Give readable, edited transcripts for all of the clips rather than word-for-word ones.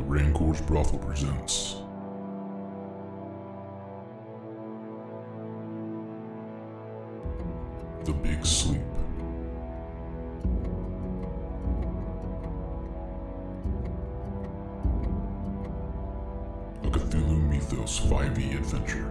Rancor's Brothel presents The Big Sleep. A Cthulhu Mythos 5e adventure.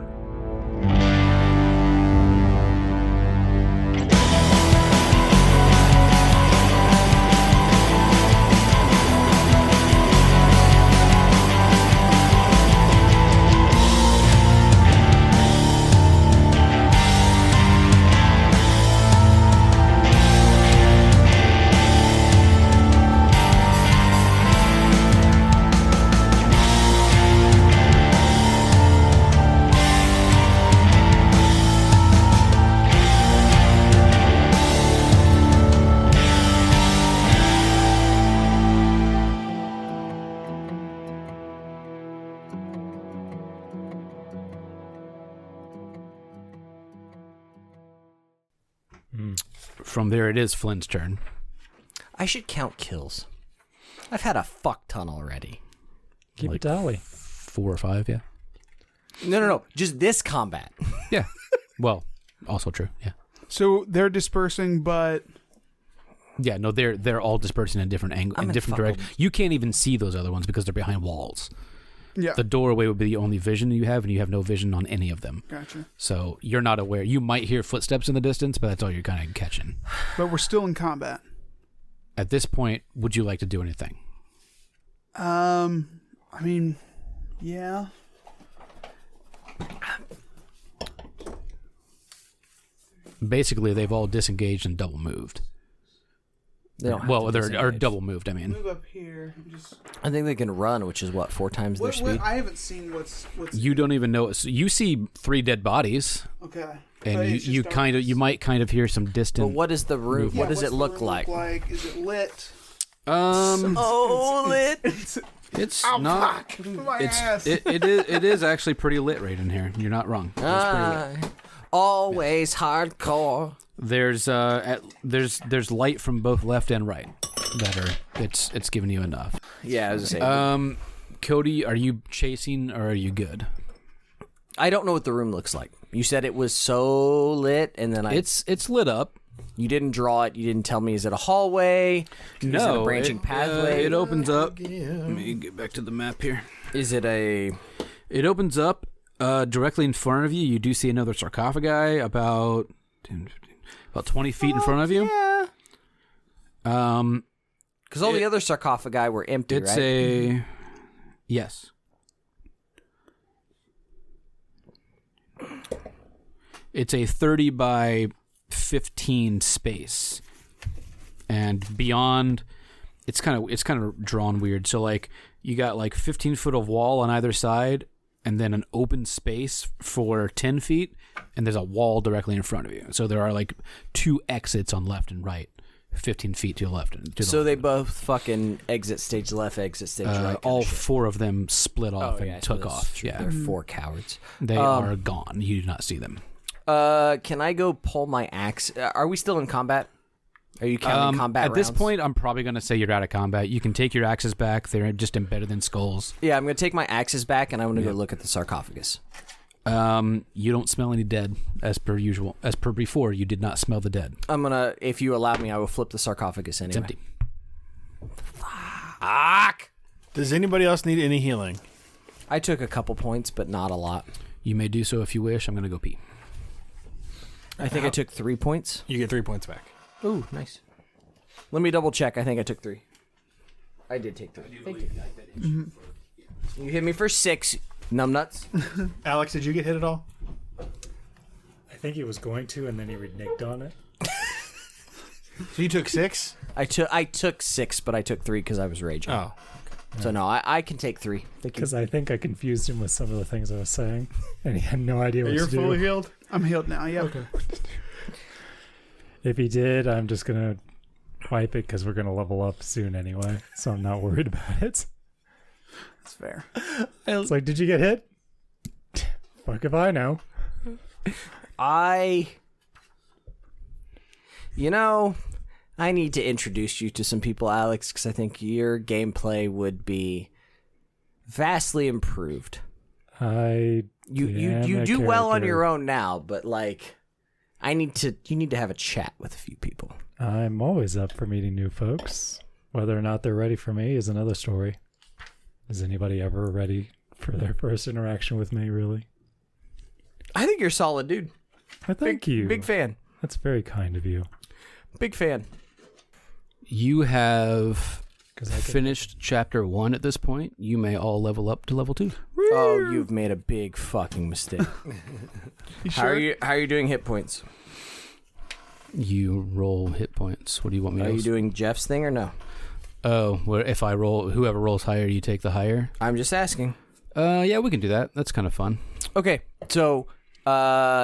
From there, it is Flynn's turn. I should count kills. I've had a fuck ton already. Keep a tally. 4 or 5, yeah. No. Just this combat. Yeah. Well, also true, yeah. So they're dispersing, but... Yeah, no, they're all dispersing in different angles, in different directions. You can't even see those other ones because they're behind walls. Yeah. The doorway would be the only vision you have, and you have no vision on any of them. Gotcha. So you're not aware. You might hear footsteps in the distance, but that's all you're kind of catching. But we're still in combat. At this point, would you like to do anything? I mean, yeah. Basically, they've all disengaged and double moved. They don't have Well, to they're disengage. double moved, I mean. Move up here. Just... I think they can run, which is what, 4 times their speed? I haven't seen what's... You don't even know. You see 3 dead bodies. Okay. And you might kind of hear some distant. But what is the room? Yeah, what does what's it the look room like? Is it lit? Lit. It's Oh, not. fuck. My ass. It is actually pretty lit right in here. You're not wrong. It's pretty lit. Always hardcore. There's light from both left and right that are it's giving you enough. Yeah, I was saying. Cody, are you chasing or are you good? I don't know what the room looks like. You said it was so lit, and then It's lit up. You didn't draw it. You didn't tell me. Is it a hallway? Is it a branching pathway? It opens up. Let me get back to the map here. Is it a? It opens up directly in front of you. You do see another sarcophagi about 20 feet in front of you. Yeah. Because all the other sarcophagi were empty, it's right? Yes. It's a 30 by 15 space, and beyond, it's kind of drawn weird. So like you got like 15 foot of wall on either side, and then an open space for 10 feet, and there's a wall directly in front of you. So there are like 2 exits on left and right, 15 feet to the left and to the So left. they both fucking exit stage left, exit stage right. All 4 of them split off and took off. Yeah, They're 4 cowards. they are gone. You do not see them. Can I go pull my axe? Are we still in combat? Are you counting combat At this rounds? point, I'm probably going to say you're out of combat. You can take your axes back. They're just embedded in skulls. Yeah, I'm going to take my axes back, and I'm going to go look at the sarcophagus. You don't smell any dead, as per usual. As per before, you did not smell the dead. I'm going to, if you allow me, I will flip the sarcophagus anyway. It's empty. Fuck! Does anybody else need any healing? I took a couple points, but not a lot. You may do so if you wish. I'm going to go pee. I think I took 3 points. You get 3 points back. Ooh, nice. Let me double check. I think I took 3. I did take 3. Thank you. Mm-hmm. You hit me for 6, numbnuts. Alex, did you get hit at all? I think he was going to, and then he reneged on it. So you took 6? I took 6, but I took 3 because I was raging. Oh. So no, I can take 3. Thank you. Because I think I confused him with some of the things I was saying, and he had no idea what You're to do. fully healed? I'm healed now, yeah. Okay. If he did, I'm just going to wipe it because we're going to level up soon anyway, so I'm not worried about it. That's fair. It's like, did you get hit? Fuck if I know. You know, I need to introduce you to some people, Alex, because I think your gameplay would be vastly improved. I You do well on your own now, but like, you need to have a chat with a few people. I'm always up for meeting new folks. Whether or not they're ready for me is another story. Is anybody ever ready for their first interaction with me, really? I think you're a solid dude. Thank you. Big fan. That's very kind of you. Big fan. You have 'Cause I could- finished chapter 1 at this point. You may all level up to level 2. Oh, you've made a big fucking mistake. How are you doing hit points? You roll hit points. What do you want me to Are do? you doing Jeff's thing or no? Oh, well, if I roll, whoever rolls higher, you take the higher. I'm just asking. Yeah, we can do that. That's kind of fun. Okay, so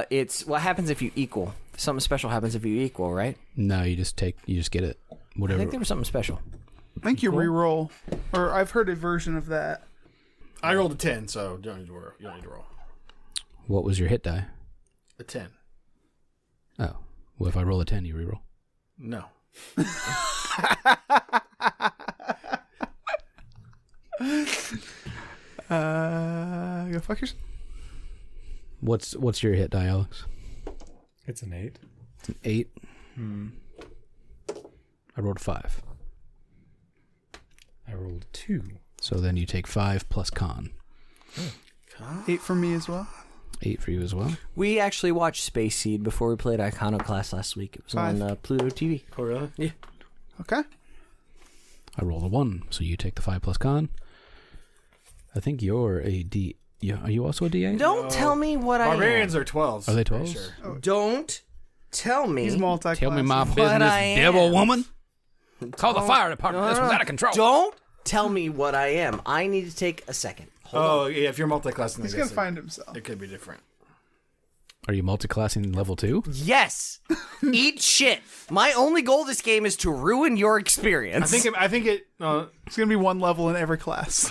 it's what happens if you equal. Something special happens if you equal, right? No, you just get it. I Whatever. think there was something special. I think you re-roll, or I've heard a version of that. I rolled a 10, so you don't need to roll. You don't need to roll. What was your hit die? A 10. Oh, well, if I roll a 10, you reroll. No. Go fuck yourself. What's your hit die, Alex? It's an 8. It's an 8. I rolled a 5. I rolled 2. So then you take 5 plus con. 8 for me as well. 8 for you as well. We actually watched Space Seed before we played Iconoclast last week. It was 5. on Pluto TV. Oh, really? Yeah. Okay. I rolled a 1, so you take the 5 plus con. I think you're a D. Yeah, are you also a D8? Don't tell me what Barbarians are 12s. Are they pretty 12s? Sure. Don't tell me. He's multi-class. Tell me my What business, I am. devil woman. Call the fire department. This was out of control. Don't tell me what I am. I need to take a second. Hold on. Oh, yeah, if you're multi-class, He's gonna find himself. It could be different. Are you multiclassing level 2? Yes. Eat shit. My only goal this game is to ruin your experience. I think it. It's gonna be one level in every class.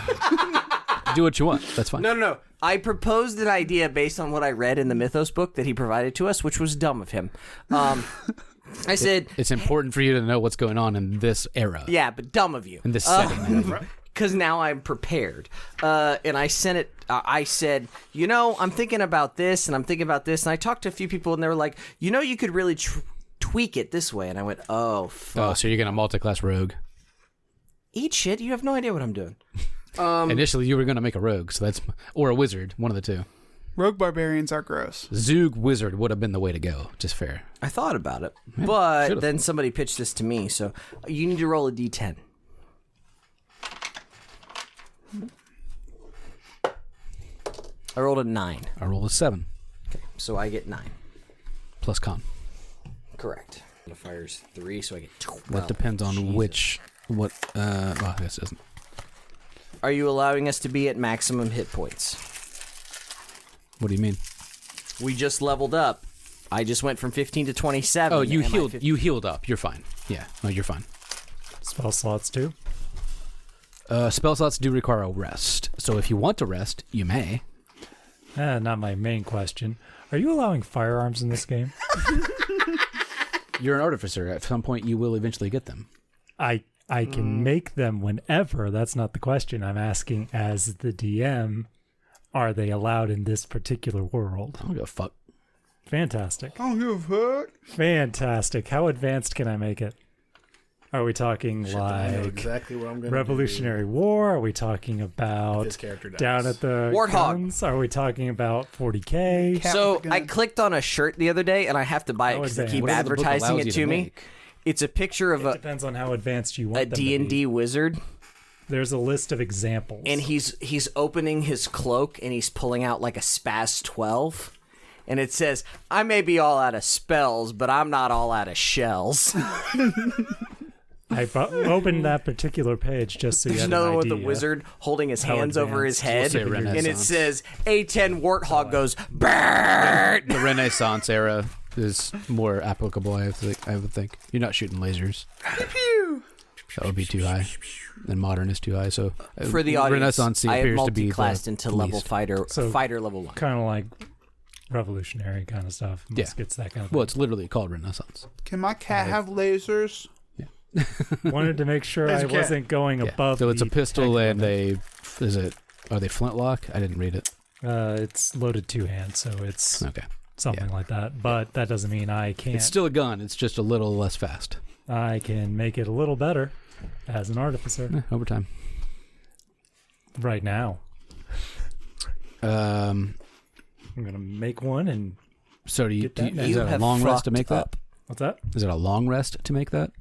Do what you want. That's fine. No. I proposed an idea based on what I read in the Mythos book that he provided to us, which was dumb of him. I said, It's important for you to know what's going on in this era. yeah, but dumb of you. In this setting. Because now I'm prepared. And I sent it, I said, I'm thinking about this and I'm thinking about this. And I talked to a few people and they were like, you could really tweak it this way. And I went, oh, fuck. Oh, so you're going to multiclass rogue. Eat shit. You have no idea what I'm doing. Initially, you were going to make a rogue, or a wizard, one of the two. Rogue barbarians are gross. Zoog wizard would have been the way to go. Just fair. I thought about it. But should've. then somebody pitched this to me. So you need to roll a d10. I rolled a 9. I roll a 7 So I get 9. plus con. Correct. The fire's 3, so I get 12. That depends on Jesus. well, I guess it doesn't. Are you allowing us to be at maximum hit points? What do you mean? We just leveled up. I just went from 15 to 27. Oh, you Am I healed. 50? You healed up. You're fine. Yeah. No, you're fine. Spell slots too. Spell slots do require a rest. So if you want to rest, you may. Not my main question. Are you allowing firearms in this game? You're an artificer. At some point, you will eventually get them. I can make them whenever. That's not the question. I'm asking as the DM, are they allowed in this particular world? I don't give a fuck. Fantastic. I don't give a fuck. Fantastic. How advanced can I make it? Are we talking I know like exactly what I'm going to Revolutionary War? Are we talking about This character dies. down at the Warthog. guns? Are we talking about 40K? So Gun. I clicked on a shirt the other day, and I have to buy it because they How keep Whatever the book advertising allows it you to me. make. It's a picture of It a depends on how advanced you want them to be. D&D wizard, There's a list of examples. and he's opening his cloak, and he's pulling out like a Spaz 12. And it says, I may be all out of spells, but I'm not all out of shells. I opened that particular page just so you There's had an another one with idea. the wizard holding his How hands over his advanced. head. We'll say And it Renaissance. says, A10 Warthog goes, Burn! The Renaissance era is more applicable, I would think. You're not shooting lasers. That would be too high. And modern is too high. So For the audience, Renaissance I have appears to be multi-classed the into level least. fighter So- level 1. Kind of like revolutionary kind of stuff. Muskets, that kind of thing. Well, it's literally called Renaissance. Can my cat have lasers? Wanted to make sure I Laser cat. wasn't going Yeah. above. So it's a the pistol tech and limit. is it Are they flintlock? I didn't read it. It's loaded 2-hand, so it's Okay. something like that. But that doesn't mean I can't. It's still a gun. It's just a little less fast. I can make it a little better as an artificer Over time. right now. Um. I'm gonna make one and So do you? Get that Is now. that You a have long rest to fucked make that? up. what's that? Is it a long rest to make that?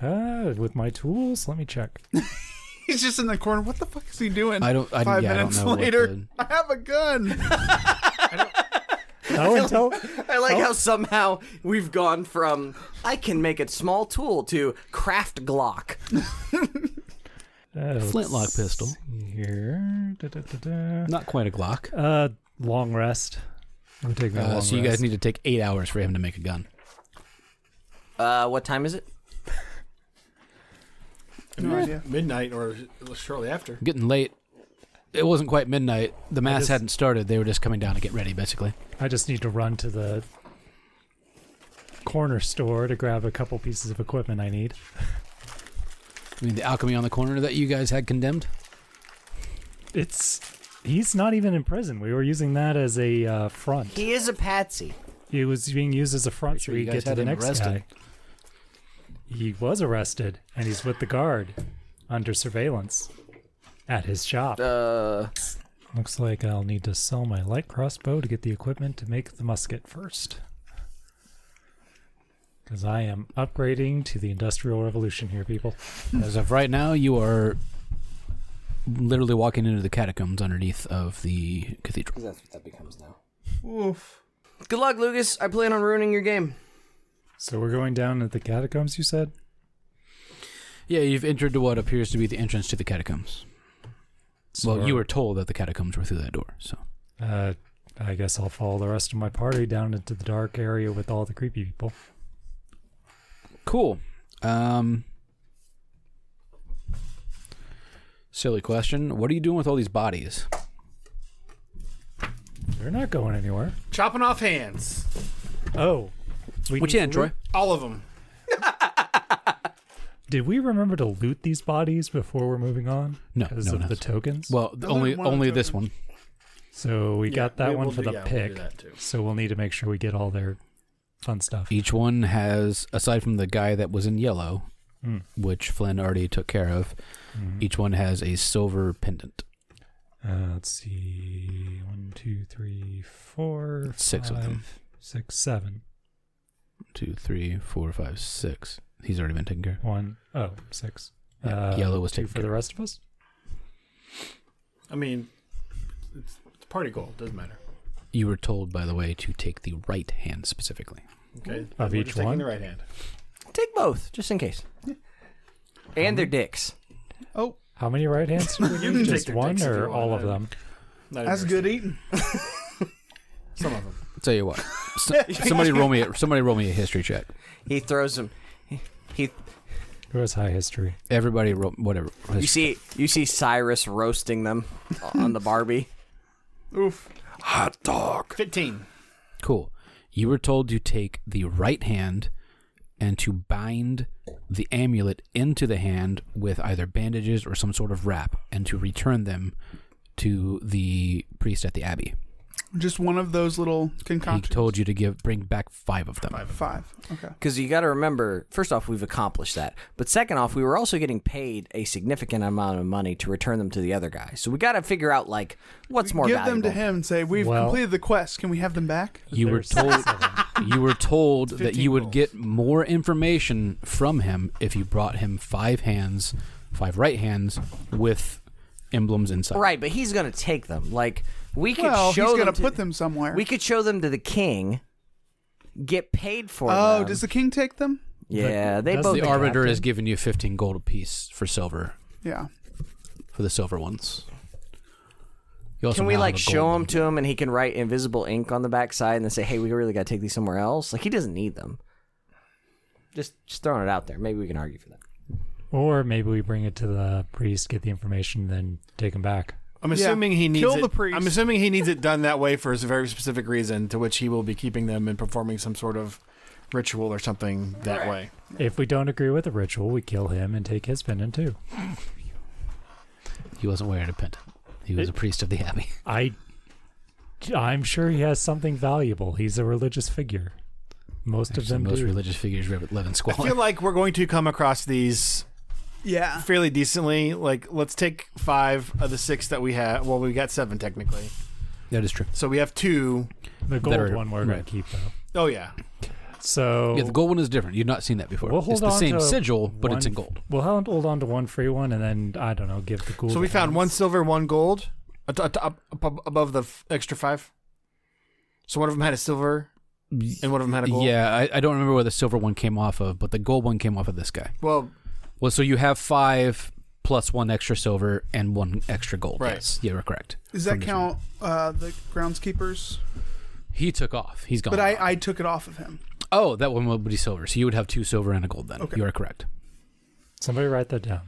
With my tools, let me check. He's just in the corner. What the fuck is he doing? I don't. 5 I don't minutes know later, What I have a gun. Oh, until I like how somehow we've gone from I can make a small tool to craft Glock. Flintlock let's pistol. see here. Not quite a Glock. Long rest. It'll take me a long So you guys rest. need to take 8 hours for him to make a gun. What time is it? No idea. Midnight or shortly after. Getting late. It wasn't quite midnight. The mass hadn't started. They were just coming down to get ready, basically. I just need to run to the corner store to grab a couple pieces of equipment I need. I mean, the alchemy on the corner that you guys had condemned. He's not even in prison. We were using that as a front. He is a patsy. He was being used as a front Sure so we you could guys get to had the him next arrested. guy. He was arrested, and he's with the guard under surveillance at his shop. Looks like I'll need to sell my light crossbow to get the equipment to make the musket first. Because I am upgrading to the Industrial Revolution here, people. As of right now, you are literally walking into the catacombs underneath of the cathedral. That's what that becomes now. Oof. Good luck, Lucas. I plan on ruining your game. So we're going down at the catacombs, you said? Yeah, you've entered to what appears to be the entrance to the catacombs. Well, you were told that the catacombs were through that door, so. I guess I'll follow the rest of my party down into the dark area with all the creepy people. Cool. Silly question. What are you doing with all these bodies? They're not going anywhere. Chopping off hands. Oh. Which hand, Troy? All of them. Did we remember to loot these bodies before we're moving on? No, Because no of one the has. tokens? Well, only one of the this tokens. one. So we got that one for the we'll pick. do that too. So we'll need to make sure we get all their fun stuff. Each one has, aside from the guy that was in yellow, Mm. which Flynn already took care of, each one has a silver pendant. Let's see. 1, 2, 3, 4, 6 of them. 5, 6, 7. 2, 3, 4, 5, 6. He's already been taken care of. 1. Oh, 6. Yeah, yellow was 2 taken for care the of. rest of us? I mean, it's party goal. Doesn't matter. You were told, by the way, to take the right hand specifically. Okay. Of We're each just taking one? the right hand. Take both, just in case. And their dicks. Oh, How many right hands do we You need? can Just take their one dicks if or you all want. of them? Not that's interested. good eating. Some of them. Tell you what. Somebody roll me a history check. He throws them. He. Who has high history? Everybody roll whatever. You see Cyrus roasting them on the Barbie. Oof. Hot dog. 15. Cool. You were told to take the right hand and to bind the amulet into the hand with either bandages or some sort of wrap, and to return them to the priest at the abbey. Just one of those little concoctions. He told you to bring back 5 of them. 5. Okay. Because you got to remember, first off, we've accomplished that. But second off, we were also getting paid a significant amount of money to return them to the other guy. So we got to figure out, like, what's more Give valuable. them to him and say, we've Well- completed the quest. Can we have them back? You were There's told 6 of them. you were told that 15 you would rolls. get more information from him if you brought him 5 hands, 5 right hands with emblems inside. Right, but he's going to take them. Like, we could Well, show he's them going to put them somewhere. We could show them to the king, get paid for them. Oh, does the king take them? Yeah, they Does both. The the arbiter captain. is giving you 15 gold apiece for silver, Yeah. for the silver ones. You also Can we now like have a show gold him one. to him, and he can write invisible ink on the backside, and then say, "Hey, we really got to take these somewhere else." Like he doesn't need them. Just throwing it out there. Maybe we can argue for that. Or maybe we bring it to the priest, get the information, then take him back. I'm assuming he needs Kill it. the priest. I'm assuming he needs it done that way for a very specific reason, to which he will be keeping them and performing some sort of ritual or something that way. If we don't agree with the ritual, we kill him and take his pendant too. He wasn't wearing a pendant. He was a priest of the abbey. I'm sure he has something valuable. He's a religious figure. Most of them Most do. religious figures live in squalor. I feel like we're going to come across these Yeah. fairly decently. Like, let's take 5 of the 6 that we have. Well, we got 7 technically. That is true. So we have 2. The gold Better- one we're going right. to keep, though. Oh, yeah. So Yeah, the gold one is different. You've not seen that before. We'll hold it's the on same to sigil, but one- it's in gold. we'll hold on to one free one, and then, I don't know, give the ghoul So the we found hands. 1 silver, 1 gold up above the extra 5. So one of them had a silver and one of them had a gold. Yeah, I don't remember where the silver one came off of, but the gold one came off of this guy. Well, So you have 5 plus 1 extra silver and 1 extra gold. Right. Yes, you were correct. Does that count the groundskeepers? He took off. He's gone. But I took it off of him. Oh, that one would be silver. So you would have 2 silver and a gold then. Okay. You are correct. Somebody write that down.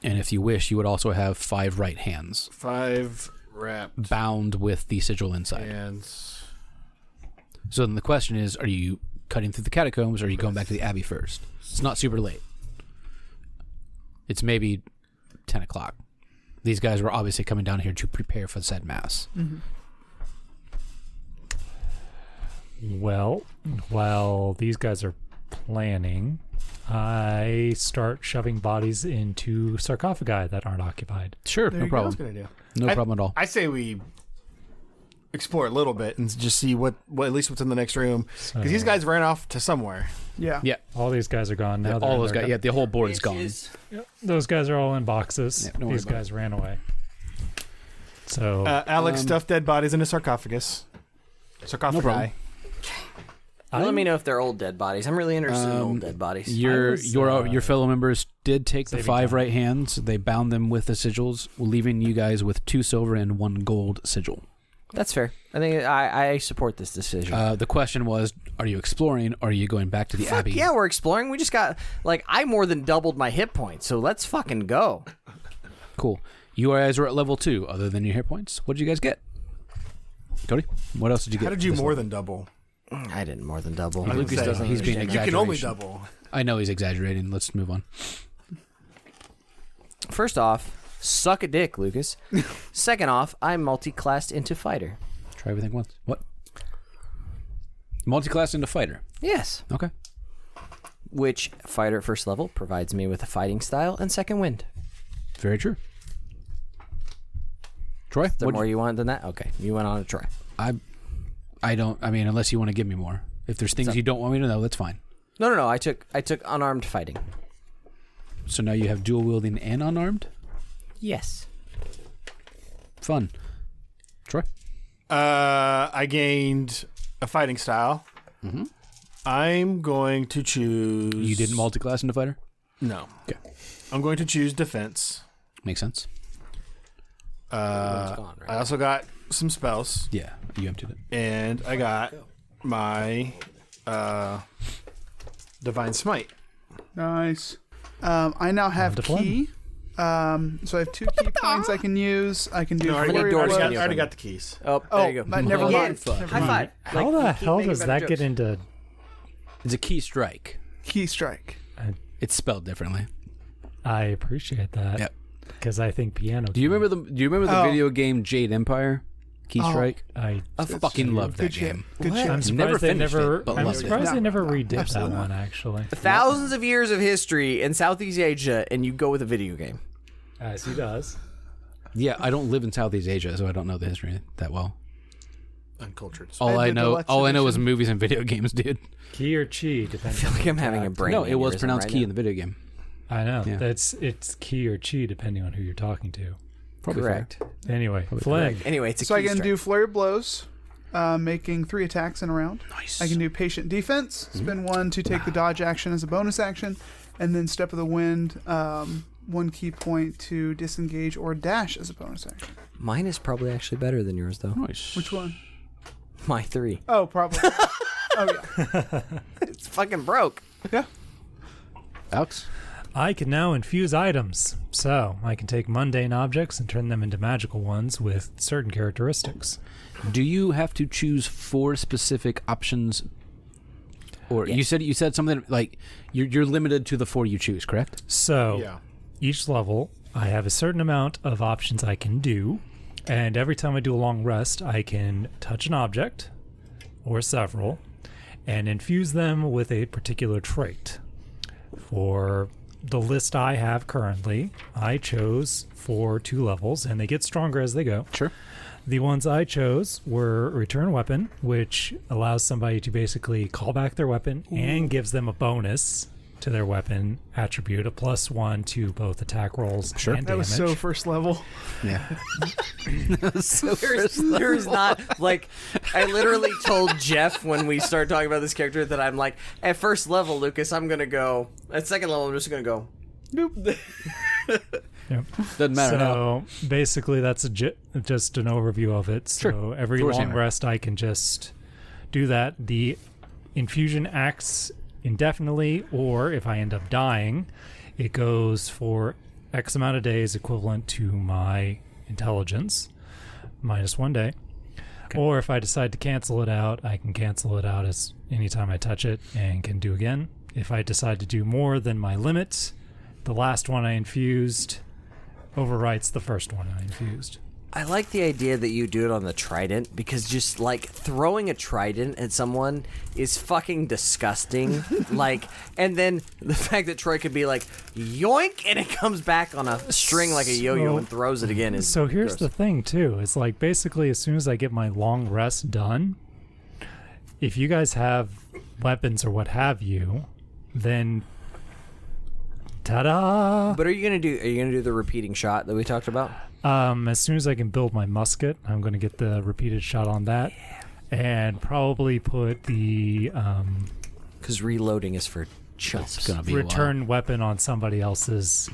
And if you wish, you would also have 5 right hands 5 wrapped bound with the sigil inside. hands. So then the question is, are you cutting through the catacombs or are you going back to the abbey first? It's not super late. It's maybe 10 o'clock. These guys were obviously coming down here to prepare for said mass. Well, while these guys are planning, I start shoving bodies into sarcophagi that aren't occupied. Sure, There no you go. problem. Good idea. No problem at all. I say we explore a little bit and just see what at least what's in the next room, because these guys ran off to somewhere. Yeah. Yeah, All these guys are gone now. They're all in those their- guys. Yeah, the whole board is gone. Those guys are all in boxes. Yeah, don't worry These about guys ran away. So Alex stuffed dead bodies in a sarcophagus. Sarcophagi. problem. Let me know if they're old dead bodies. I'm really interested in old dead bodies. Your fellow members did take the saving 5 time. right hands. They bound them with the sigils, leaving you guys with 2 silver and 1 gold sigil. That's fair. I think I support this decision. The question was, are you exploring or are you going back to the Fuck abbey? yeah, we're exploring. We just got, I more than doubled my hit points, so let's fucking go. Cool. You guys were at level 2, other than your hit points. What did you guys get? Cody, what else did you get? How did you this more one? than double? I didn't more than double. I was Lucas gonna say, doesn't he's being understand You can only exaggeration. double. I know he's exaggerating. Let's move on. that. First off, suck a dick, Lucas. Second off, I'm multi-classed into fighter. Try everything once. What? Multi-class into fighter. Yes. Okay. Which fighter at first level provides me with a fighting style and second wind. Very true. Troy, Is there what'd more you- you want than that? Okay, you went on a try. I don't. I mean, unless you want to give me more. If there's things you don't want me to know, that's fine. No. I took unarmed fighting. So now you have dual wielding and unarmed. Yes. Fun. Troy. I gained a fighting style. Mm-hmm. I'm going to choose. You didn't multi-class into fighter. No. Okay. I'm going to choose defense. Makes sense. Gone, right? I also got some spells, Yeah, you emptied it. and I got my divine smite. Nice. I now have to Flynn. key. So I have 2 key points I can use. I can do. No, I many already, doors got, can you I already open? got the keys. Oh, Oh, there you go. but never Again, mind. High Never mind. five. how the hell does that get into? It's a key strike. Key strike. It's spelled differently. I appreciate that. Yep. Because I think piano. Do you remember the Oh. video game Jade Empire? Key strike. I I fucking loved that Good shit. game. Good What? shit. I'm surprised Never they finished never. it, but I'm loved it. surprised they No, never no, redid that absolutely not. one. Actually, Thousands of years of history in Southeast Asia, and you go with a video game. as he does. Yeah, I don't live in Southeast Asia, so I don't know the history that well. Uncultured. All I did the know, Lex all I know is edition. movies and video games, dude. Key or chi, depending. I feel like I'm having a brain. No, it was aneurysm pronounced right key now. in the video game. I know. Yeah. It's key or chi depending on who you're talking to. Probably Correct. Anyway, Flynn. Anyway, it's a So I key can strike. do flurry of blows, making 3 attacks in a round. Nice. I can do patient defense, spend 1 to take the dodge action as a bonus action, and then step of the wind, 1 key point to disengage or dash as a bonus action. Mine is probably actually better than yours, though. Nice. Which one? My 3. Oh, probably. Oh yeah. It's fucking broke. Yeah. Alex? I can now infuse items, so I can take mundane objects and turn them into magical ones with certain characteristics. Do you have to choose 4 specific options? Or Yes. you said something like you're limited to the 4 you choose, correct? So Yeah. each level, I have a certain amount of options I can do, and every time I do a long rest, I can touch an object, or several, and infuse them with a particular trait. For the list I have currently, I chose for 2 levels, and they get stronger as they go. Sure. The ones I chose were Return Weapon, which allows somebody to basically call back their weapon and gives them a bonus to their weapon attribute, a +1 to both attack rolls and damage. That was so first level. Yeah. There's not, like, I literally told Jeff when we started talking about this character that I'm like, at first level, Lucas, I'm going to go, at second level, I'm just going to go, boop. Yep. Doesn't matter. So basically, that's just an overview of it. So Sure. every Thor's long hammer. rest, I can just do that. The infusion acts indefinitely, or if I end up dying, it goes for X amount of days, equivalent to my intelligence, -1 day. Okay. Or if I decide to cancel it out, I can cancel it out as anytime I touch it and can do again. If I decide to do more than my limit, the last one I infused overwrites the first one I infused. I like the idea that you do it on the trident, because just like throwing a trident at someone is fucking disgusting. Like, and then the fact that Troy could be like yoink and it comes back on a string like a yo-yo and throws it again is So here's gross. the thing too. It's like basically as soon as I get my long rest done, if you guys have weapons or what have you, then ta-da! But are you gonna do the repeating shot that we talked about? As soon as I can build my musket, I'm going to get the repeated shot on that, and probably put the Because reloading is for chumps. It's gonna be a while. return weapon on somebody else's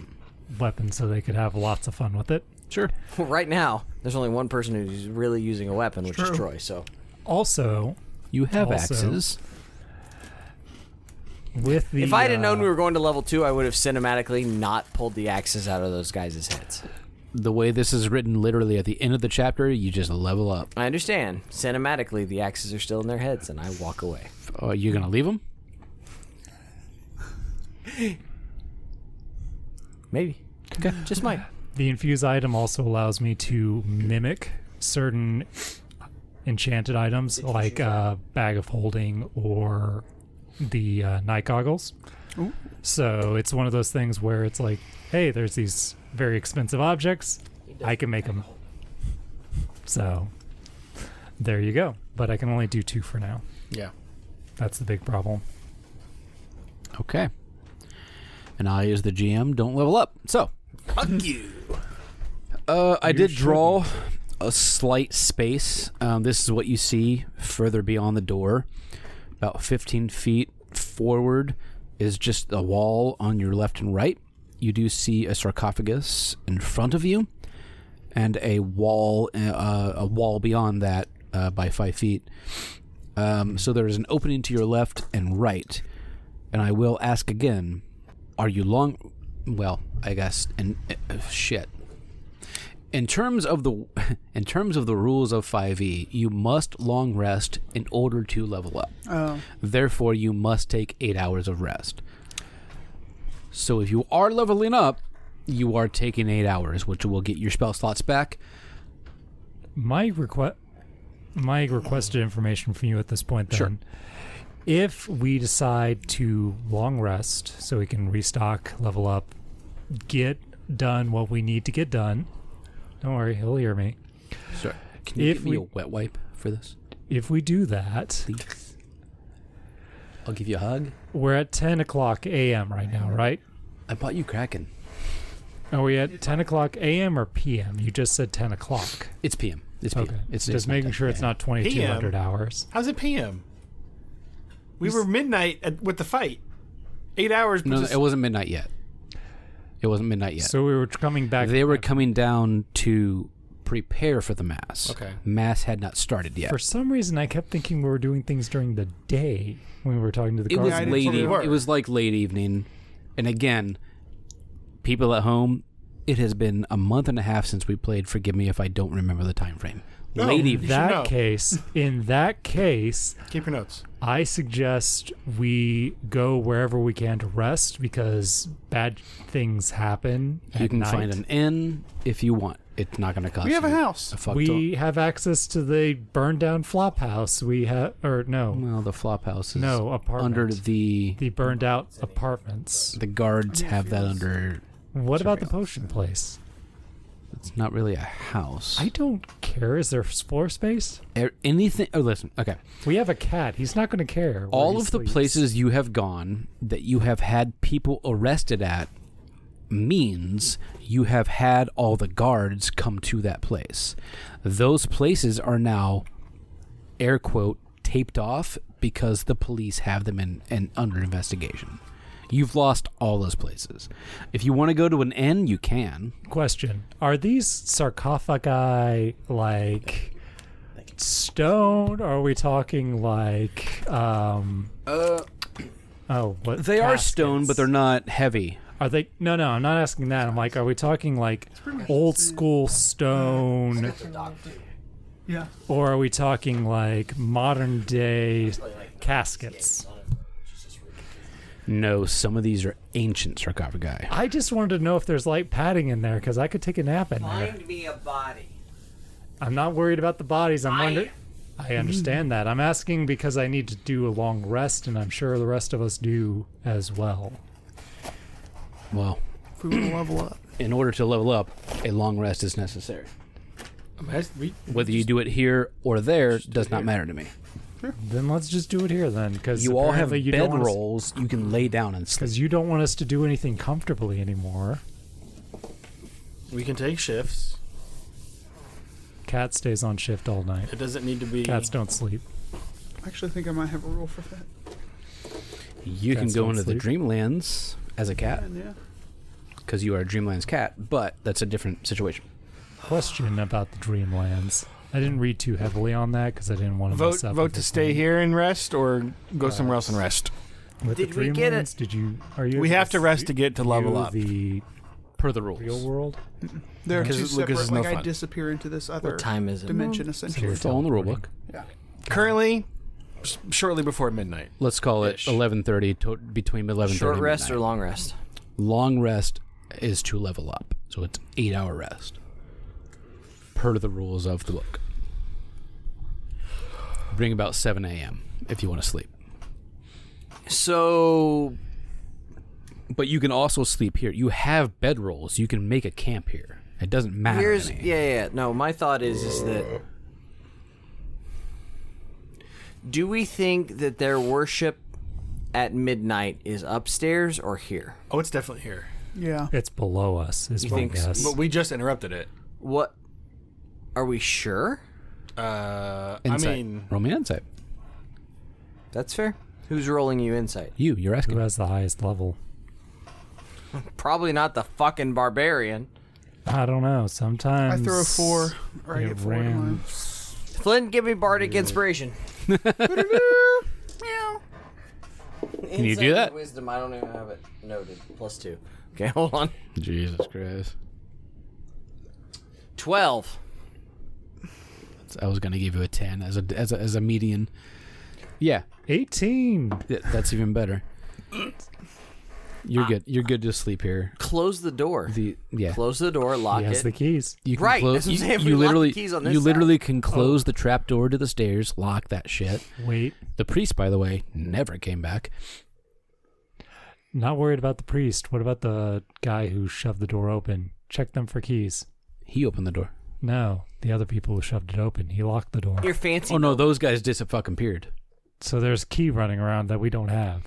weapon, so they could have lots of fun with it. Sure. Well, right now, there's only one person who's really using a weapon, which is Troy. So Also, You have Also- axes. with the if I had known we were going to level 2, I would have cinematically not pulled the axes out of those guys' heads. The way this is written, literally at the end of the chapter, you just level up. I understand. Cinematically, the axes are still in their heads, and I walk away. You're gonna leave them? Maybe. Okay. Just might. The infuse item also allows me to mimic certain enchanted items, like Bag of Holding or the night goggles. Ooh. So it's one of those things where it's like, hey, there's these very expensive objects. I can make them. So there you go. But I can only do 2 for now. Yeah. That's the big problem. Okay. And I, as the GM, don't level up. So, Fuck you. I did draw a slight space. This is what you see further beyond the door. About 15 feet forward is just a wall on your left and right. You do see a sarcophagus in front of you, and a wall beyond that by 5 feet. So there is an opening to your left and right. And I will ask again, are you long... Well, I guess... shit. In terms of the rules of 5e, you must long rest in order to level up. Oh. Therefore, you must take 8 hours of rest. So if you are leveling up, you are taking 8 hours, which will get your spell slots back. My requested information from you at this point then. Sure. If we decide to long rest so we can restock, level up, get done what we need to get done, don't worry, he'll hear me. Sorry. Can you If give me we- a wet wipe for this, If we do that, please? I'll give you a hug. we're at 10 o'clock a.m. right now, right? I bought you Kraken. Are we at 10 o'clock a.m. or p.m.? You just said 10 o'clock. It's PM. It's PM. Okay. It's Just making nighttime. sure it's Yeah. not 2,200 hours. How's it PM? We were midnight with the fight. 8 hours. No, just- it wasn't midnight yet. It wasn't midnight yet. So we were coming back. They were coming down to prepare for the mass. Okay. Mass had not started yet. For some reason, I kept thinking we were doing things during the day when we were talking to the It was I didn't late. think we were. It was like late evening, and again, people at home, it has been a month and a half since we played. Forgive me if I don't remember the time frame. late evening. In that case, Keep your notes. I suggest we go wherever we can to rest because bad things happen. You at can night. find an inn if you want. It's not going to cost you. We have a house. fuck We have access to the burned down flop house. We have, or no, Well, the flop house is no apartment. under the burned out apartments. the guards have that under. What about the potion place? It's not really a house. I don't care. Is there floor space? Anything. Oh, listen. Okay. We have a cat. He's not going to care. where All he of the sleeps. places you have gone that you have had people arrested at means you have had all the guards come to that place. Those places are now, air quote, taped off because the police have them in under investigation. You've lost all those places. If you want to go to an inn, you can. Question: are these sarcophagi like stone? Or are we talking like what? They are caskets? stone, but they're not heavy. Are they? No, I'm not asking that. I'm like, are we talking like old school stone, Yeah. or are we talking like modern day caskets? No, some of these are ancient sarcophagi. I just wanted to know if there's light padding in there because I could take a nap in there. me a body. I'm not worried about the bodies. I'm wondering. I understand that. I'm asking because I need to do a long rest, and I'm sure the rest of us do as well. Well, If we want to level up. in order to level up, a long rest is necessary. Whether you do it here or there does not matter to me. Then let's just do it here then, because You all have bed rolls you can lay down and sleep. Because you don't want us to do anything comfortably anymore. We can take shifts. Cat stays on shift all night. It doesn't need to be. Cats don't sleep. I actually think I might have a rule for that. You can Cats go don't into the sleep. Dreamlands as a cat And yeah. because you are a Dreamlands cat, but that's a different situation. Question about the Dreamlands. I didn't read too heavily on that because I didn't want to Vote mess up vote to stay everything. here and rest, or go somewhere else and rest. With Did the we get it? Dreamlands, did you? Are you? We able have to rest to get to level view up. The Per the rules. real world. There are Because two it's separate. no Like I fun. disappear into this other What time is it? dimension essentially. you're Follow the rule book. Yeah. Currently, shortly before midnight. Let's call it Ish. 11:30 between 11:30 Short and rest or midnight. long rest? Long rest is to level up, so it's 8-hour rest per the rules of the book. Bring about 7 a.m. if you want to sleep. So But you can also sleep here. You have bedrolls. You can make a camp here. It doesn't matter. here's any. yeah. No, my thought is that do we think that their worship at midnight is upstairs or here? Oh, it's definitely here. Yeah. It's below us. Is You my think so? guess. But we just interrupted it. What? Are we sure? I Insight. mean, Roll me an insight. That's fair. Who's rolling you insight? You're asking. Who has the highest level? Probably not the fucking barbarian. I don't know. Sometimes I throw a 4, or I it get 4 to ran- mine. Flynn, give me bardic inspiration. Meow. Can you do that? Wisdom, I don't even have it noted. +2. Okay, hold on. Jesus Christ. 12. I was going to give you a 10 as a median. Yeah, 18. that's even better. You're good. You're good to sleep here. Close the door. Yeah. Close the door, lock He has it. the keys. You can Right, close. that's what I'm saying. You We lock the literally, keys on this you side. literally can close the trap door to the stairs. Lock that shit. Wait. The priest, by the way, never came back. Not worried about the priest. What about the guy who shoved the door open? Check them for keys. He opened the door. No, the other people who shoved it open. He locked the door. Your fancy. Oh no, those guys disappeared. So there's a key running around that we don't have.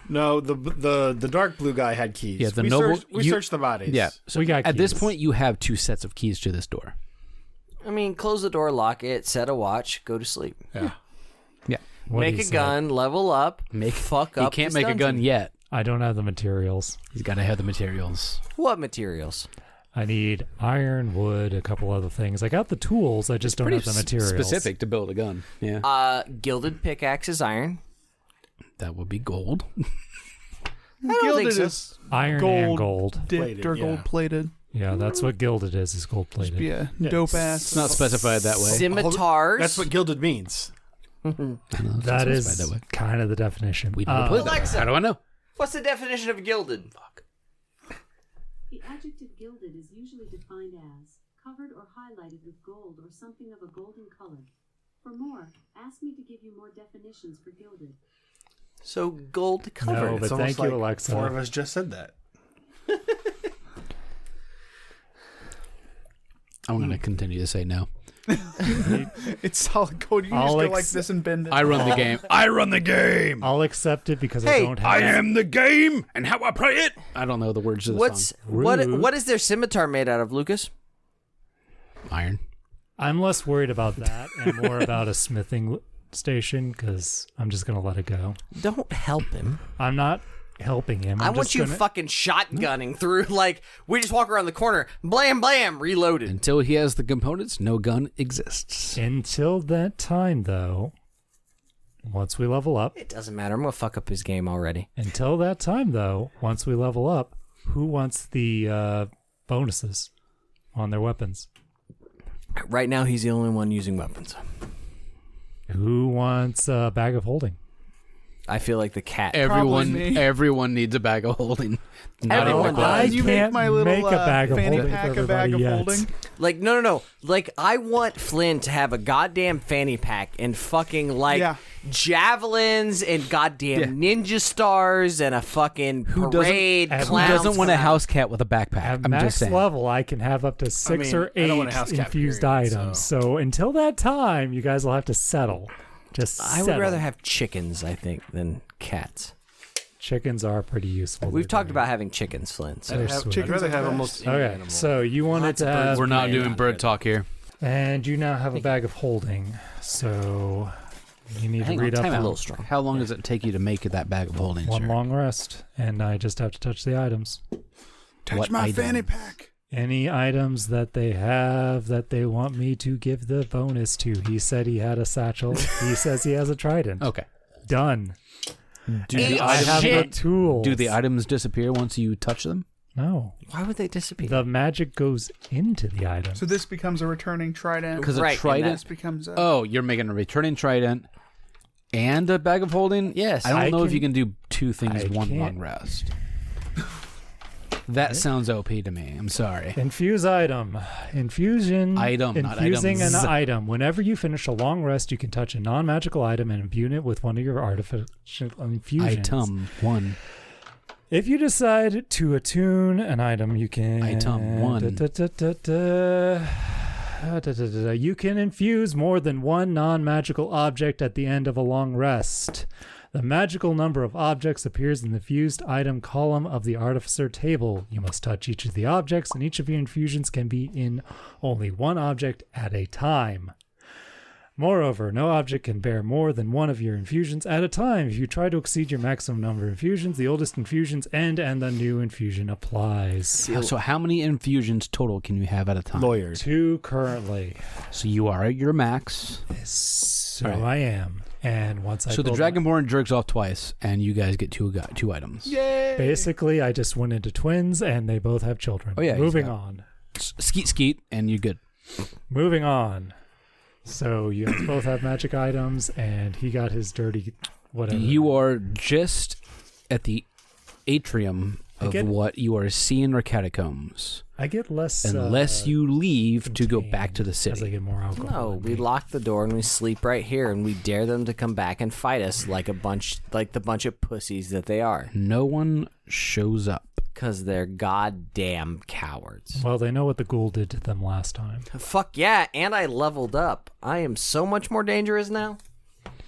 no, the dark blue guy had keys. Yeah, the we noble- Searched, we you- searched the bodies. Yeah. So We got at this keys. point, you have 2 sets of keys to this door. I mean, close the door, lock it, set a watch, go to sleep. Yeah. Yeah. What Make he a said. gun, level up, fuck He up. can't this make a gun dungeon. yet. I don't have the materials. He's got to have the materials. What materials? I need iron, wood, a couple other things. I got the tools. I just don't have the materials. specific to build a gun. Yeah. Gilded pickaxe is iron. That would be gold. don't Gilded think so. is Iron gold and gold. dipped Plated, or yeah. gold plated. Yeah, that's what gilded is gold plated. Yeah, Yeah. dope It's ass. not specified that way. Scimitars. That's what gilded means. I don't know if it's That specified is that way. kind of the definition. We never played that. Alexa. How do I know? What's the definition of gilded? Fuck. The adjective gilded is usually defined as covered or highlighted with gold or something of a golden color. For more, ask me to give you more definitions for gilded. So gold covered. No, but It's almost thank you, like Alexa. 4 of us just said that. I'm going to continue to say no. It's solid code. You can I'll just go ex- like this and bend it. I run the game. I run the game. I'll accept it because Hey, I don't have the game and how I play it. I don't know the words to the What's song. what is their scimitar made out of, Lucas? Iron. I'm less worried about that and more about a smithing station because I'm just going to let it go. Don't help him. I'm not helping him. I I'm want just you gonna- fucking shotgunning through, like, we just walk around the corner, blam, blam, reloaded. Until he has the components, no gun exists. Until that time, though, once we level up, It doesn't matter. I'm going to fuck up his game already. until that time, though, once we level up, who wants the bonuses on their weapons? Right now, he's the only one using weapons. Who wants a bag of holding? I feel like the cat. me. Everyone needs a bag of holding. Not Everyone even the does. class. You can't make my little make a bag of fanny holding pack for a bag of everybody yet. holding. Like, no. Like, I want Flynn to have a goddamn fanny pack and fucking, like, Yeah. javelins and goddamn ninja stars and a fucking Who parade doesn't- Who clowns doesn't want a come out. house cat with a backpack? At I'm max just saying. level, I can have up to 6 or I 8 don't want a house cat, infused period, items. So until that time, you guys will have to settle. Just I would settle. rather have chickens, I think, than cats. Chickens are pretty useful. We've They're talked great. about having chickens, Flynn. So. They're sweet. I'd rather are have the almost any Okay, animal. so you wanted Lots to of birds. have, We're not Playing doing on bird it. talk here. and you now have a bag of holding. So you need Hang to on, read up time a out. little strong. How long does it take you to make that bag of holding? one sir? long rest, and I just have to touch the items. Touch What my item? fanny pack. Any items that they have that they want me to give the bonus to. He said he had a satchel. He says he has a trident. Okay. Done. Do Eat the, I have the shit. tools. do the items disappear once you touch them? No. Why would they disappear? The magic goes into the item. So this becomes a returning trident. Because Right, a and trident. This becomes a. Oh, you're making a returning trident and a bag of holding? Yes. I don't I know if can- you can do two things I in one can't. long rest. That sounds OP to me. I'm sorry. Infuse item. Infusion. Item, not Infusing items. an item. Whenever you finish a long rest, you can touch a non-magical item and imbue it with one of your artificial infusions. Item 1. If you decide to attune an item, you can. Item 1. You can infuse more than one non-magical object at the end of a long rest. The magical number of objects appears in the fused item column of the Artificer table. You must touch each of the objects, and each of your infusions can be in only one object at a time. Moreover, no object can bear more than one of your infusions at a time. If you try to exceed your maximum number of infusions, the oldest infusions end and the new infusion applies. So how many infusions total can you have at a time? Lawyer. 2 currently. So you are at your max. So Right. I am. And once I So the build my- Dragonborn jerks off twice, and you guys get two items. Yay! Basically, I just went into twins, and they both have children. Oh, yeah, he's Moving got- on. Skeet, skeet, and you're good. Moving on. So you guys both have magic items, and he got his dirty whatever. You are just at the atrium of get- what you are seeing are catacombs. I get less Unless you leave to go back to the as I city. get more alcohol. No, in we me. lock the door and we sleep right here, and we dare them to come back and fight us like the bunch of pussies that they are, No one shows up. because they're goddamn cowards. Well, they know what the ghoul did to them last time, Fuck yeah! And I leveled up. I am so much more dangerous now.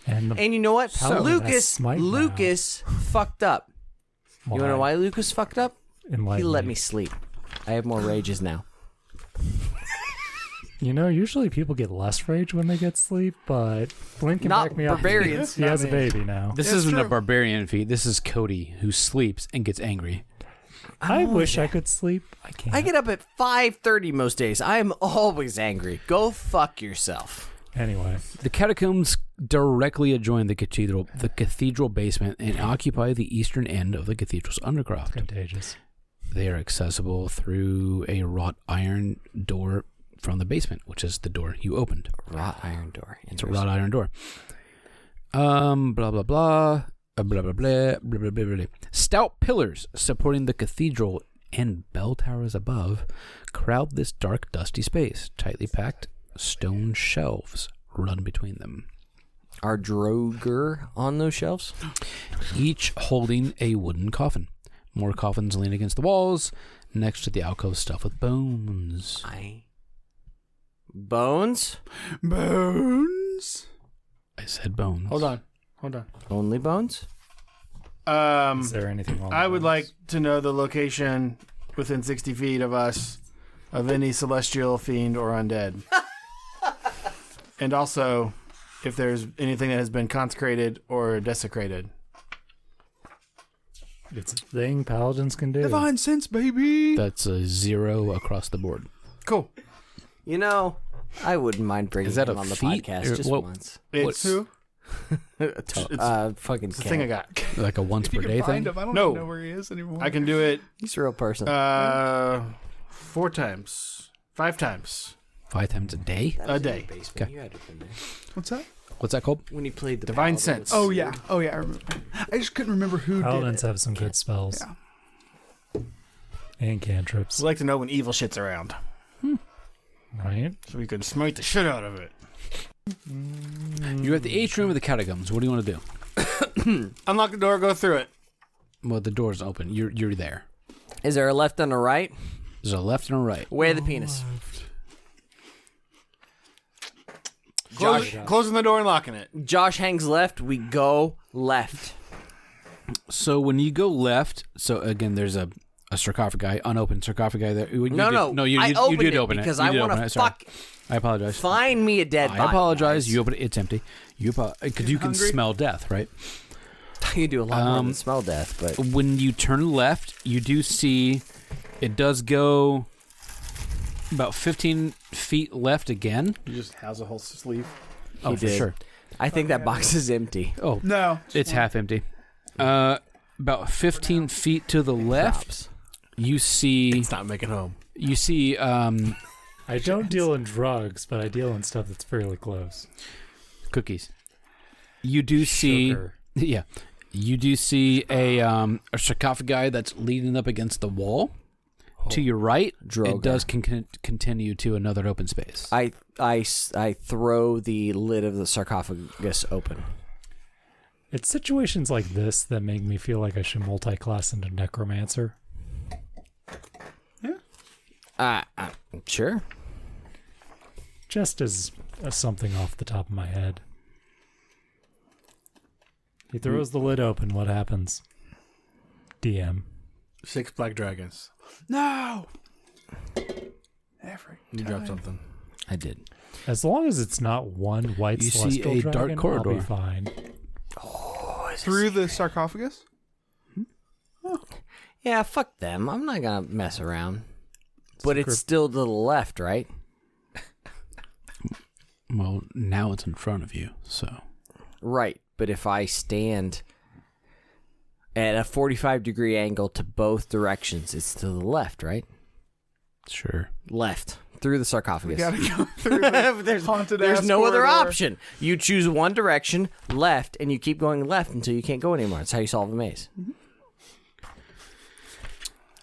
and the, And you know what? Paladin has smite now. Lucas fucked up. You wanna know why Lucas fucked up? He Enlighten let me sleep. I have more rages now. You know, usually people get less rage when they get sleep, but Flynn can Not back me up. barbarians. He has a baby now. This It's isn't a true. barbarian feat. This is Cody, who sleeps and gets angry. I wish I could sleep. I can't. I get up at 5:30 most days. I am always angry. Go fuck yourself. Anyway, The catacombs directly adjoin the cathedral basement and occupy the eastern end of the cathedral's undercroft. Contagious. They are accessible through a wrought iron door from the basement, which is the door you opened. Wrought iron door. It's a wrought iron door. Blah blah blah. Blah blah blah, blah blah blah blah. Stout pillars supporting the cathedral and bell towers above crowd this dark, dusty space. Tightly packed stone shelves run between them. Are Droger on those shelves? Each holding a wooden coffin. More coffins lean against the walls, next to the alcove stuffed with bones. Bones? Bones. I said bones. Hold on. Only bones? Is there anything wrong? I would with like those? to know the location within 60 feet of us of any celestial fiend or undead. And also, if there's anything that has been consecrated or desecrated. It's a thing paladins can do. Divine sense, baby. That's a 0 across the board. Cool. You know, I wouldn't mind bringing Is that him a on the feat? podcast Or just what- once. It's Who? Fucking the thing I got. Like a once If you per can day find thing? him, I don't No. even know where he is anymore. I can do it He's a real person. 4 times. 5 times 5 times a day? a day. Basement. Okay. You had to have been there. What's that? What's that called? When he played the Divine Paladin sense. with- Oh yeah, I remember. I just couldn't remember who Paladins did it. have some good spells. Yeah. And cantrips. We like to know when evil shit's around, Right? so we can smite the shit out of it. You're at the atrium of the catacombs. What do you want to do? Unlock the door, go through it. Well, the door's open. You're there. Is there a left and a right? There's a left and a right. Where the penis? Closing the door and locking it. Josh hangs left. We go left. So when you go left, so again, there's a sarcophagi, unopened sarcophagi there. You No, you I did opened did it open because it. You I did want open to it. Sorry. fuck. I apologize. Find me a dead body. I apologize. guys. You open it. It's empty. Because you can hungry? smell death, right? You do a lot more than smell death, but When you turn left, you do see it does go about 15 feet left again. You just has a whole sleeve. Oh, for did. sure. I think that box is empty. Oh, No, it's half empty. About 15 feet to the left, Props. you see. It's not making home. You see. I don't deal in drugs, but I deal in stuff that's fairly close. Cookies. You do see. Sugar. Yeah. You do see a sarcophagi that's leaning up against the wall. To your right, Droger. it does continue to another open space. I throw the lid of the sarcophagus open. It's situations like this that make me feel like I should multi-class into necromancer. Sure. Just as something off the top of my head. He throws the lid open. What happens? DM. 6 black dragons. no. Every You dropped something. I did. As long as it's not one white You see celestial a dark dragon, I'll be corridor. fine. through the sarcophagus. Yeah, fuck them. I'm not gonna mess around. But it's Crypt. still to the left, right? Well, now it's in front of you, so. Right. But if I stand at a 45-degree angle to both directions, it's to the left, right? Sure. Left. Through the sarcophagus. Gotta go through the There's haunted no other corridor. option. You choose one direction, left, and you keep going left until you can't go anymore. That's how you solve a maze.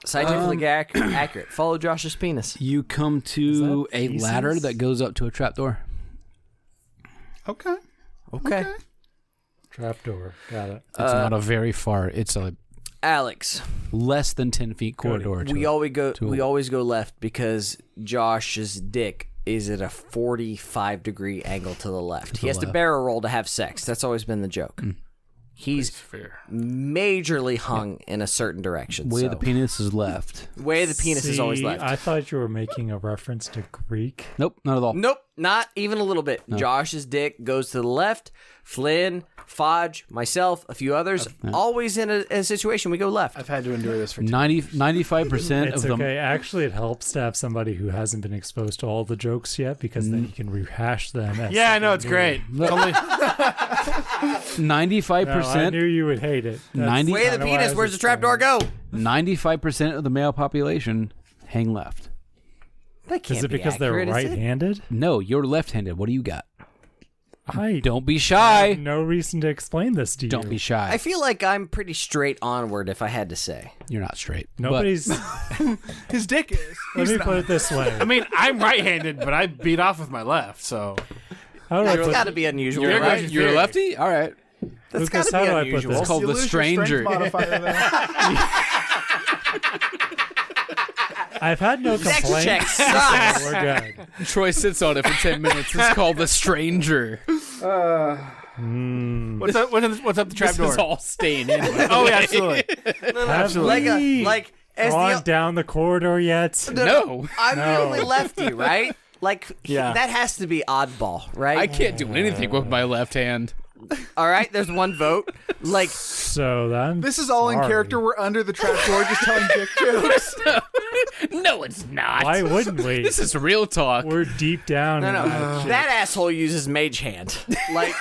Scientifically accurate. Follow Josh's penis. You come to Is that a feces? ladder that goes up to a trapdoor. Okay. Okay. Trapdoor. Got it. It's not a very far. It's a Alex, less than 10 feet corridor. we always go. to We a- always go left because Josh's dick is at a 45-degree angle to the left. He has to left. barrel roll to have sex. That's always been the joke. He's Fair. majorly hung in a certain direction. Way so. the penis is left. Way the penis is always See, left. I thought you were making a reference to Greek. Nope, not at all. Nope. Not even a little bit. No. Josh's dick goes to the left. Flynn, Fodge, myself, a few others. Always in a situation we go left. I've had to endure this for 95% It's of them. okay. Actually, it helps to have somebody who hasn't been exposed to all the jokes yet, because then you can rehash them. As Yeah, I know, it's something great. new. It's only- 95%. No, I knew you would hate it. That's 90 Way the kinda why I penis, was where's the trapdoor explaining. go? 95% of the male population hang left. That can't Is it be because they're accurate, is it? right-handed? No, you're left-handed. What do you got? I Don't be have shy. no reason to explain this to you. Don't be shy. I feel like I'm pretty straight onward, if I had to say. You're not straight. But Nobody's. His dick is. Let me put it this way. I mean, I'm right-handed, but I beat off with my left, so... How do I That's put got to be unusual, you're, right? you're a lefty? All right. That's Lucas, got to be how do I put unusual. this? It's called You the lose your strength stranger. modifier there. I've had no Sex complaints. check sucks. We're good. Troy sits on it for 10 minutes. It's called the stranger. What's up the This trapdoor? is all staying in. Oh, yeah, absolutely. Have Like we as gone the down the corridor yet? No. I'm the No. only lefty, right? Like Yeah. that has to be oddball, right? I can't do anything with my left hand. All right, there's one vote. Like So then. This is all in Sorry. character. We're under the trapdoor just telling dick jokes. No, it's not. Why wouldn't we? This is real talk. We're deep down. no, in that shit. that asshole uses mage hand. Like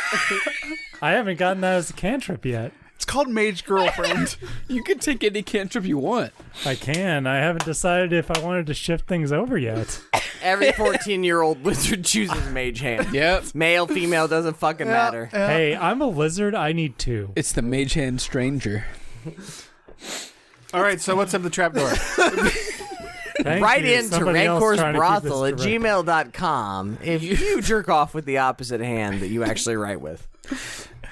I haven't gotten that as a cantrip yet. It's called Mage Girlfriend. You can take any cantrip you want. I can. I haven't decided if I wanted to shift things over yet. every 14-year-old wizard chooses mage hand. Yep. Male, female doesn't fucking matter. Hey, I'm a lizard. I need two. It's the mage hand stranger. All right, so what's up the trapdoor? Thank Write you. in to Somebody else trying to keep rancorsbrothel at this direct. gmail.com if you jerk off with the opposite hand that you actually write with.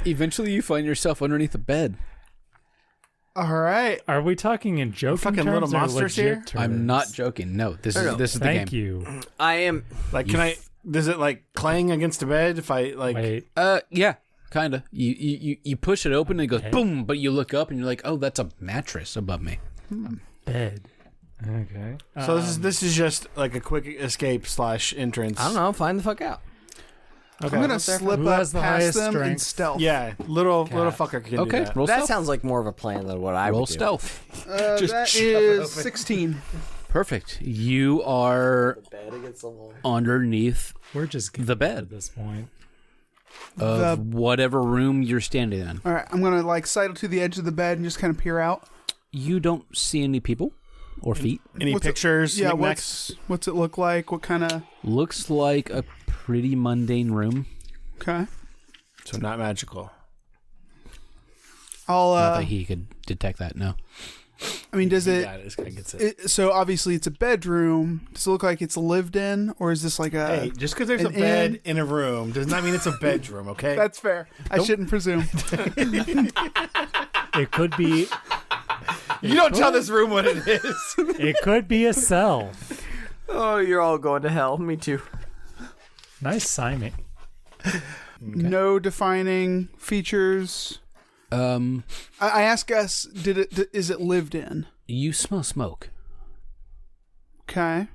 Eventually, you find yourself underneath the bed. All right. Are we talking in joking Fucking terms little or monsters legit here? terms? I'm not joking. No, this is the Thank game. you. I am. Like, can I... Does it, like, clang against the bed if I, like... Wait. Yeah, kind of. You push it open and it goes boom, but you look up and you're like, oh, that's a mattress above me. Bed. Okay. So this is just, like, a quick escape / entrance. I don't know. Find the fuck out. Okay. I'm gonna slip Who up has the past highest them in strength? stealth. Yeah, little fucker can do Okay, that. roll That stealth. sounds like more of a plan than what I Roll would do. stealth. That is 16. Perfect. You are Bed against the wall. underneath We're just the bed at this point. of whatever room you're standing in. All right, I'm gonna like sidle to the edge of the bed and just kind of peer out. You don't see any people or feet. Any What's it- pictures? Yeah, knickknacks? what's it look like? What kind of? Looks like a pretty mundane room. Okay, So not magical. I'll. Not that he could detect that. No. I mean, does it, Yeah, this guy gets it. So obviously it's a bedroom. Does it look like it's lived in, or is this like a? Hey, just because there's a an bed inn? in a room does not mean it's a bedroom, okay? That's fair. I shouldn't presume. It could be. You don't tell this room what it is. It could be a cell. Oh, you're all going to hell. Me too. Nice Simon. No defining features. I ask us, is it lived in? You smell smoke. Okay.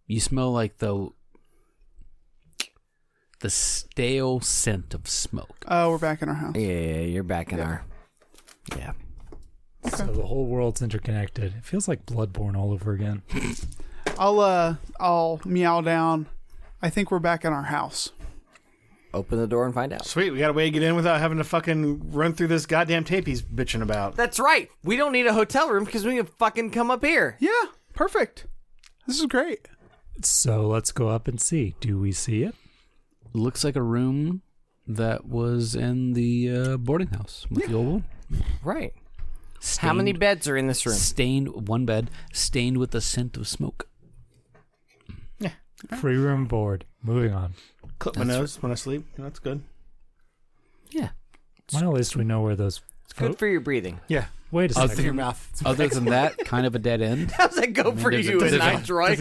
You smell like the stale scent of smoke. Oh, we're back in our house. Yeah, you're back in our. Yeah. So the whole world's interconnected. It feels like Bloodborne all over again. I'll meow down. I think we're back in our house. Open the door and find out. Sweet, we got a way to get in without having to fucking run through this goddamn tape he's bitching about. That's right. We don't need a hotel room because we can fucking come up here. Yeah, perfect. This is great. So let's go up and see. Do we see it? Looks like a room that was in the boarding house with the old one. Right. How many beds are in this room? Stained, one bed, stained with the scent of smoke. Free room board. Moving on. Clip my nose when I sleep. That's good. Yeah. Well, at least we know where those. Good for your breathing. Yeah. Wait a Other second. Your mouth. Other than that, kind of a dead end. How's that go for there's a- you there's at a- night, Troy?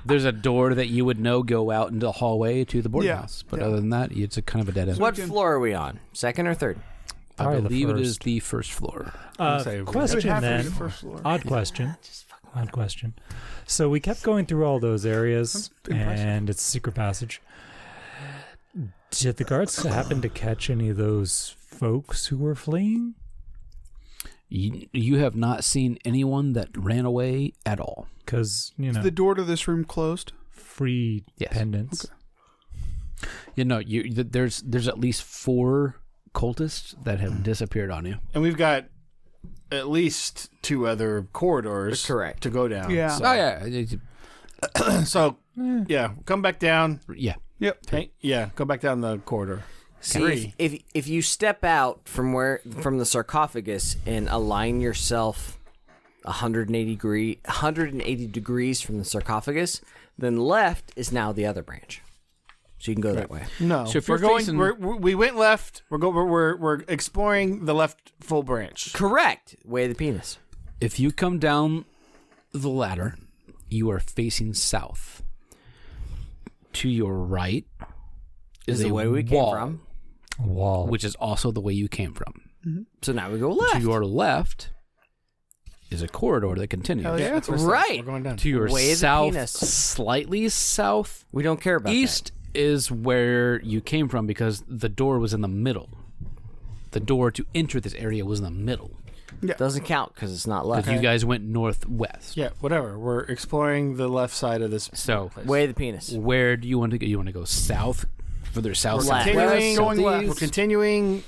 There's a door that you would know go out into the hallway to the boarding Yeah, house. But yeah. other than that, it's a kind of a dead end. What floor are we on? Second or third? I Probably the believe it is first. the first floor. It would Question have to be then. the first floor. Odd question. Odd question. So we kept going through all those areas, and it's a secret passage. Did the guards happen to catch any of those folks who were fleeing? You have not seen anyone that ran away at all. Because, Is the door to this room closed? free Yes. pendants. Okay. There's at least 4 cultists that have disappeared on you. And we've got at least 2 other corridors Correct. to go down. Yeah. Oh yeah, So, yeah, come back down. yeah. Yep. Hey, yeah, go back down the corridor. See, if you step out from the sarcophagus and align yourself 180 degrees from the sarcophagus, then left is now the other branch. So you can go that way. No, So if we're you're going. facing- We went left. We're exploring the left full branch. Correct. Way of the penis. If you come down the ladder, you are facing south. To your right is the a way we wall, came from. Wall. which is also the way you came from. So now we go left. To your left is a corridor that continues. Hell yeah. That's where Right. We're going down. To your Way of the south, penis. slightly south We don't care about east is where you came from because the door was in the middle. The door to enter this area was in the middle that. Doesn't count because it's not left. because you guys went northwest. Yeah, whatever. We're exploring the left side of this. So Way of the penis. where do you want to go? You want to go south, further south, Left. Continuing, Going left. We're continuing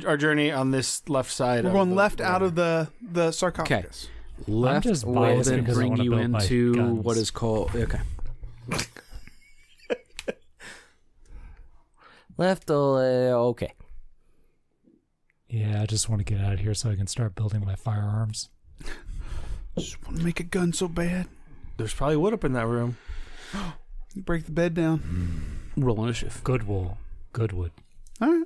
our journey on this left side. We're going left out of the sarcophagus. left just will biased then because I bring wanna you build my into guns. what is called Left. Okay. Yeah, I just want to get out of here so I can start building my firearms. Just want to make a gun so bad. There's probably wood up in that room. Break the bed down. roll initiative. Good wool. Good wood. All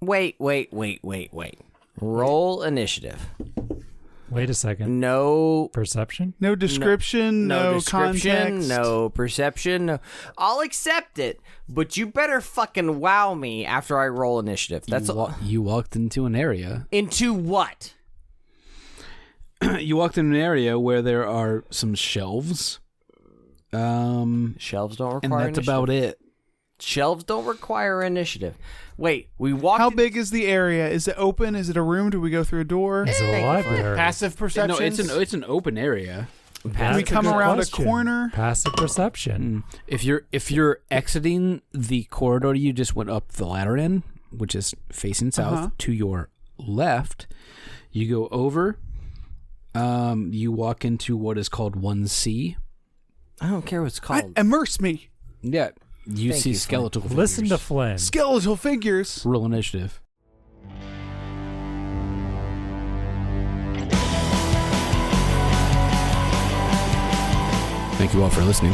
right. Wait. Roll initiative. Wait a second. No. Perception? No description, no description, context. no perception. No. I'll accept it, but you better fucking wow me after I roll initiative. That's You walked into an area. into what? You walked in an area where there are some shelves. Shelves don't And require that's initiative. about it. Shelves don't require initiative. Wait, we walked. How big is the area? Is it open? Is it a room? Do we go through a door? It's a library. Passive perception. No, it's an open area. Can we come around a corner? Passive perception. If you're exiting the corridor you just went up the ladder in, which is facing south, to your left, you go over. You walk into what is called 1C. I don't care what it's called. Immerse me. Yeah, you Thank see you, skeletal figures. Listen to Flynn. Skeletal figures. Roll initiative. Thank you all for listening.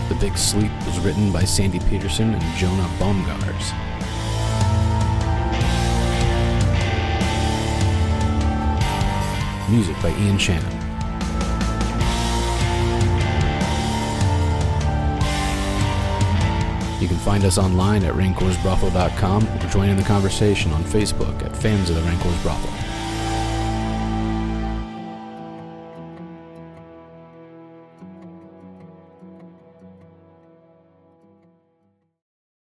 The Big Sleep was written by Sandy Petersen and Jonah Baumgars. Music by Ian Shannon. You can find us online at rancorsbrothel.com or join in the conversation on Facebook at Fans of the Rancor's Brothel.